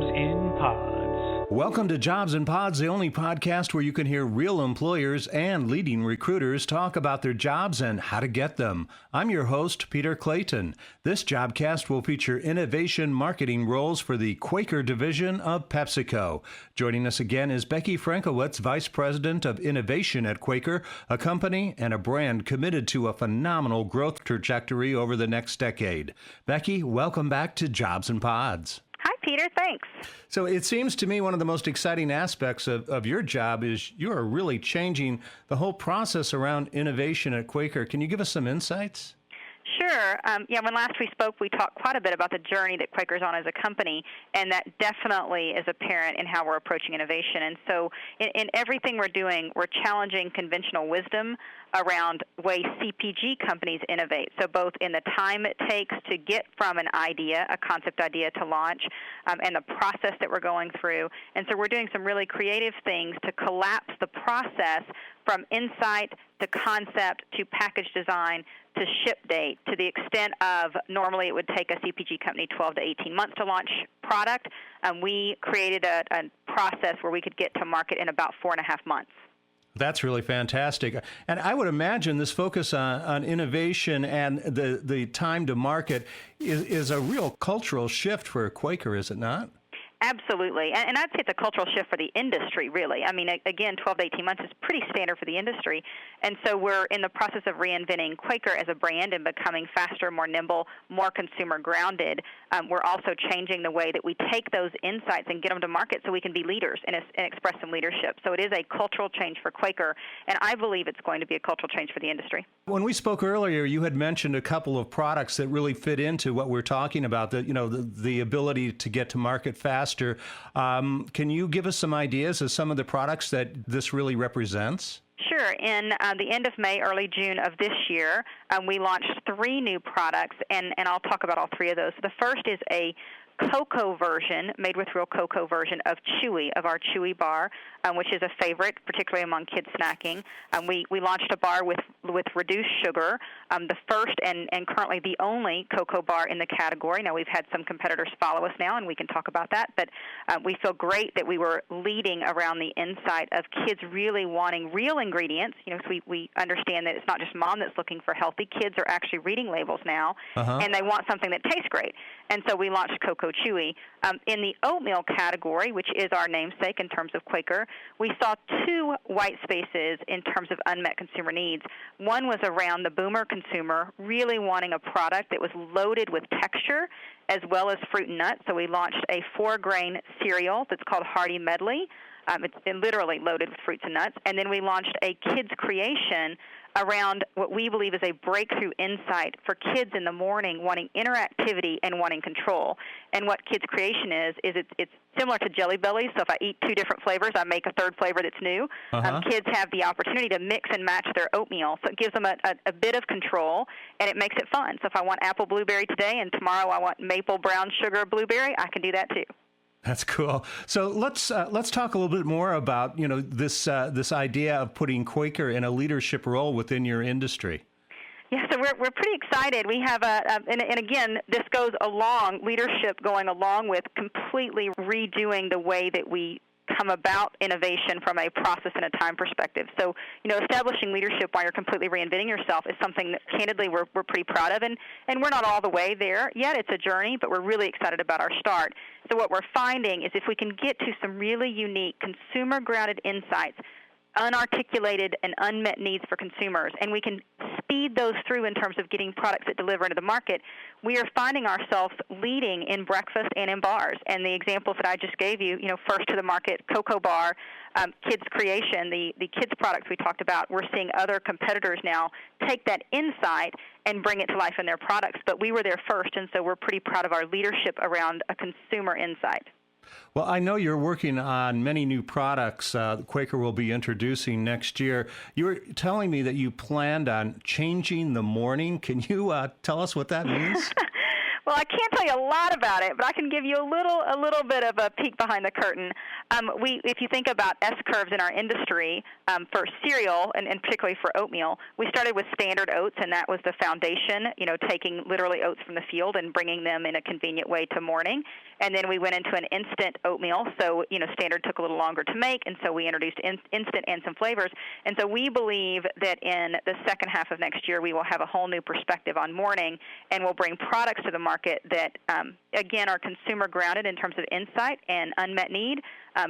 Jobs in Pods. Welcome to Jobs in Pods, the only podcast where you can hear real employers and leading recruiters talk about their jobs and how to get them. I'm your host, Peter Clayton. This Jobcast will feature innovation marketing roles for the Quaker Division of Pepsico. Joining us again is Becky Frankiewicz, Vice President of Innovation at Quaker, a company and a brand committed to a phenomenal growth trajectory over the next decade. Becky, welcome back to Jobs in Pods. Hi, Peter. Thanks. So it seems to me one of the most exciting aspects of your job is you are really changing the whole process around innovation at Quaker. Can you give us some insights? Sure. When last we spoke, we talked quite a bit about the journey that Quaker's on as a company, and that definitely is apparent in how we're approaching innovation. And so in everything we're doing, we're challenging conventional wisdom around ways CPG companies innovate. So both in the time it takes to get from an idea, a concept idea, to launch, and the process that we're going through. And so we're doing some really creative things to collapse the process from insight to concept to package design to ship date, to the extent of normally it would take a CPG company 12 to 18 months to launch product. We created a process where we could get to market in about 4.5 months. That's really fantastic. And I would imagine this focus on innovation and the time to market is a real cultural shift for Quaker, is it not? Absolutely. And I'd say it's a cultural shift for the industry, really. I mean, again, 12 to 18 months is pretty standard for the industry. And so we're in the process of reinventing Quaker as a brand and becoming faster, more nimble, more consumer-grounded. We're also changing the way that we take those insights and get them to market so we can be leaders and express some leadership. So it is a cultural change for Quaker, and I believe it's going to be a cultural change for the industry. When we spoke earlier, you had mentioned a couple of products that really fit into what we're talking about, the ability to get to market fast. Can you give us some ideas of some of the products that this really represents? Sure. In the end of May, early June of this year, we launched 3 new products, and I'll talk about all 3 of those. The first is a cocoa version, made with real cocoa version of Chewy, of our Chewy bar, which is a favorite, particularly among kids snacking. We launched a bar with reduced sugar, the first and currently the only cocoa bar in the category. Now, we've had some competitors follow us now, and we can talk about that, but we feel great that we were leading around the insight of kids really wanting real ingredients. So we understand that it's not just mom that's looking for healthy. Kids are actually reading labels now, and they want something that tastes great. And so we launched Cocoa Chewy. In the oatmeal category, which is our namesake in terms of Quaker, we saw 2 white spaces in terms of unmet consumer needs. One was around the boomer consumer really wanting a product that was loaded with texture as well as fruit and nuts. So we launched a 4-grain cereal that's called Hearty Medley. It's literally loaded with fruits and nuts. And then we launched a kids creation around what we believe is a breakthrough insight for kids in the morning wanting interactivity and wanting control. And what Kids Creation is it's similar to Jelly Bellies. So if I eat 2 different flavors, I make a 3rd flavor that's new. Kids have the opportunity to mix and match their oatmeal. So it gives them a bit of control, and it makes it fun. So if I want apple blueberry today and tomorrow I want maple brown sugar blueberry, I can do that too. That's cool. So let's talk a little bit more about this idea of putting Quaker in a leadership role within your industry. Yeah, so we're pretty excited. We have and again, this goes along leadership going along with completely redoing the way that we come about innovation from a process and a time perspective. So, establishing leadership while you're completely reinventing yourself is something that, candidly, we're pretty proud of, and we're not all the way there yet. It's a journey, but we're really excited about our start. So what we're finding is if we can get to some really unique consumer-grounded insights, unarticulated and unmet needs for consumers, and we can speed those through in terms of getting products that deliver into the market, we are finding ourselves leading in breakfast and in bars. And the examples that I just gave you, first to the market, Cocoa Bar, Kids Creation, the kids products we talked about, we're seeing other competitors now take that insight and bring it to life in their products. But we were there first, and so we're pretty proud of our leadership around a consumer insight. Well, I know you're working on many new products Quaker will be introducing next year. You were telling me that you planned on changing the morning. Can you tell us what that means? Well, I can't tell you a lot about it, but I can give you a little bit of a peek behind the curtain. If you think about S-curves in our industry for cereal, and particularly for oatmeal, we started with standard oats, and that was the foundation, taking literally oats from the field and bringing them in a convenient way to morning. And then we went into an instant oatmeal, so, standard took a little longer to make, and so we introduced instant and some flavors. And so we believe that in the second half of next year, we will have a whole new perspective on morning, and we'll bring products to the market that, again, are consumer-grounded in terms of insight and unmet need,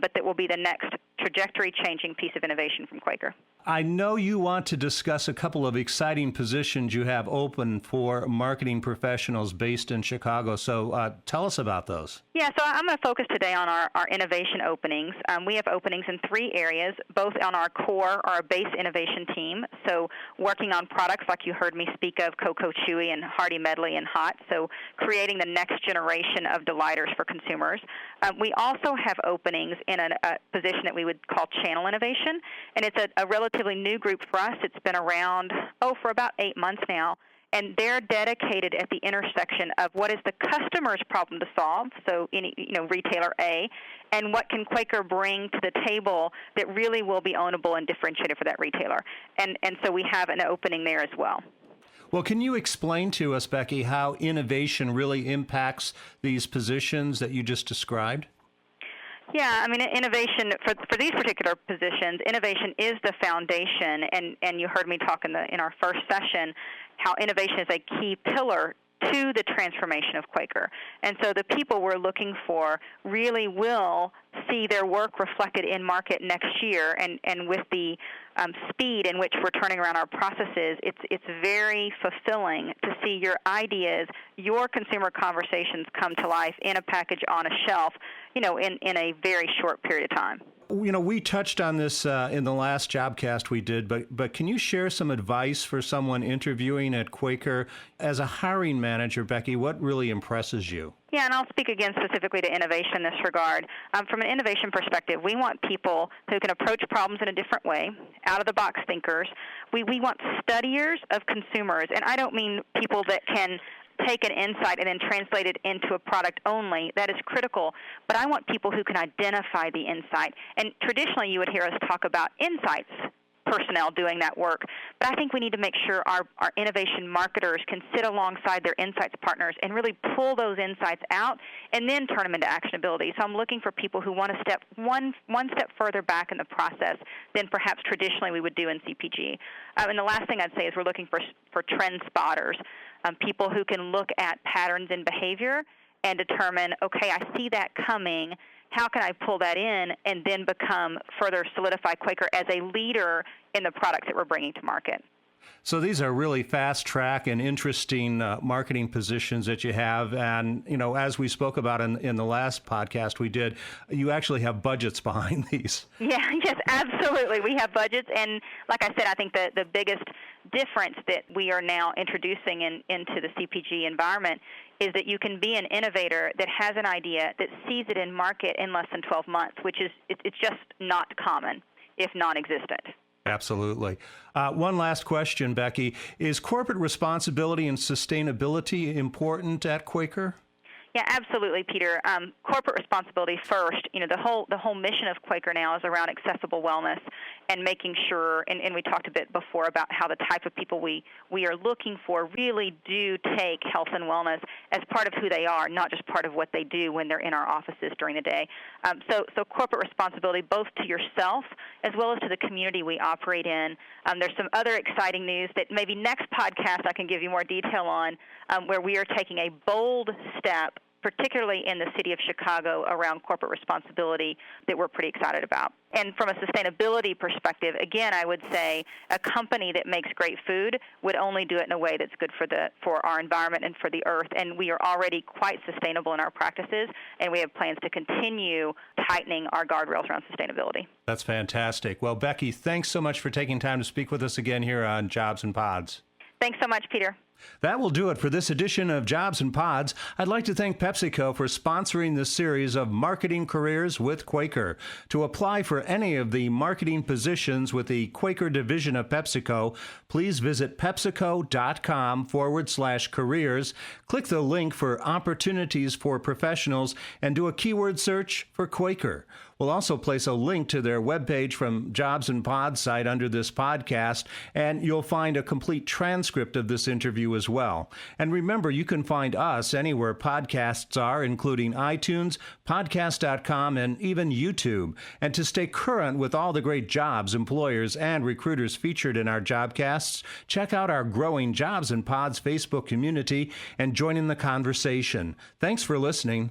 but that will be the next trajectory-changing piece of innovation from Quaker. I know you want to discuss a couple of exciting positions you have open for marketing professionals based in Chicago, so tell us about those. Yeah, so I'm going to focus today on our innovation openings. We have openings in 3 areas, both on our core, our base innovation team, so working on products like you heard me speak of, Cocoa Chewy and Hearty Medley and Hot, so creating the next generation of delighters for consumers. We also have openings in a position that we would call channel innovation, and it's a relatively new group for us. It's been around, for about 8 months now, and they're dedicated at the intersection of what is the customer's problem to solve, so retailer A, and what can Quaker bring to the table that really will be ownable and differentiated for that retailer. And so we have an opening there as well. Well, can you explain to us, Becky, how innovation really impacts these positions that you just described? Yeah, I mean, innovation, for these particular positions, innovation is the foundation, and you heard me talk in our first session how innovation is a key pillar to the transformation of Quaker. And so the people we're looking for really will see their work reflected in market next year, and with the speed in which we're turning around our processes, it's very fulfilling to see your ideas, your consumer conversations come to life in a package on a shelf, in a very short period of time. We touched on this in the last jobcast we did, but can you share some advice for someone interviewing at Quaker? As a hiring manager, Becky, what really impresses you? Yeah, and I'll speak again specifically to innovation in this regard. From an innovation perspective, we want people who can approach problems in a different way, out-of-the-box thinkers. We want studiers of consumers, and I don't mean people that can take an insight and then translate it into a product only. That is critical. But I want people who can identify the insight. And traditionally, you would hear us talk about insights personnel doing that work. But I think we need to make sure our innovation marketers can sit alongside their insights partners and really pull those insights out and then turn them into actionability. So I'm looking for people who want to step one step further back in the process than perhaps traditionally we would do in CPG. And the last thing I'd say is we're looking for trend spotters, people who can look at patterns in behavior and determine, okay, I see that coming. How can I pull that in and then further solidify Quaker as a leader in the products that we're bringing to market? So these are really fast-track and interesting marketing positions that you have. And, as we spoke about in the last podcast we did, you actually have budgets behind these. Yeah, yes, absolutely. We have budgets. And like I said, I think the biggest difference that we are now introducing into the CPG environment is that you can be an innovator that has an idea that sees it in market in less than 12 months, which is it's just not common, if non-existent. Absolutely. One last question, Becky. Is corporate responsibility and sustainability important at Quaker? Yeah, absolutely, Peter. Corporate responsibility first. The whole mission of Quaker now is around accessible wellness and making sure, and we talked a bit before about how the type of people we are looking for really do take health and wellness as part of who they are, not just part of what they do when they're in our offices during the day. So corporate responsibility both to yourself as well as to the community we operate in. There's some other exciting news that maybe next podcast I can give you more detail on, where we are taking a bold step, particularly in the city of Chicago, around corporate responsibility that we're pretty excited about. And from a sustainability perspective, again, I would say a company that makes great food would only do it in a way that's good for our environment and for the earth. And we are already quite sustainable in our practices, and we have plans to continue tightening our guardrails around sustainability. That's fantastic. Well, Becky, thanks so much for taking time to speak with us again here on Jobs and Pods. Thanks so much, Peter. That will do it for this edition of Jobs and Pods. I'd like to thank PepsiCo for sponsoring this series of Marketing Careers with Quaker. To apply for any of the marketing positions with the Quaker Division of PepsiCo, please visit pepsico.com/careers. Click the link for Opportunities for Professionals and do a keyword search for Quaker. We'll also place a link to their webpage from Jobs and Pods site under this podcast, and you'll find a complete transcript of this interview as well. And remember, you can find us anywhere podcasts are, including iTunes, podcast.com, and even YouTube. And to stay current with all the great jobs, employers, and recruiters featured in our Jobcasts, check out our growing Jobs and Pods Facebook community and join in the conversation. Thanks for listening.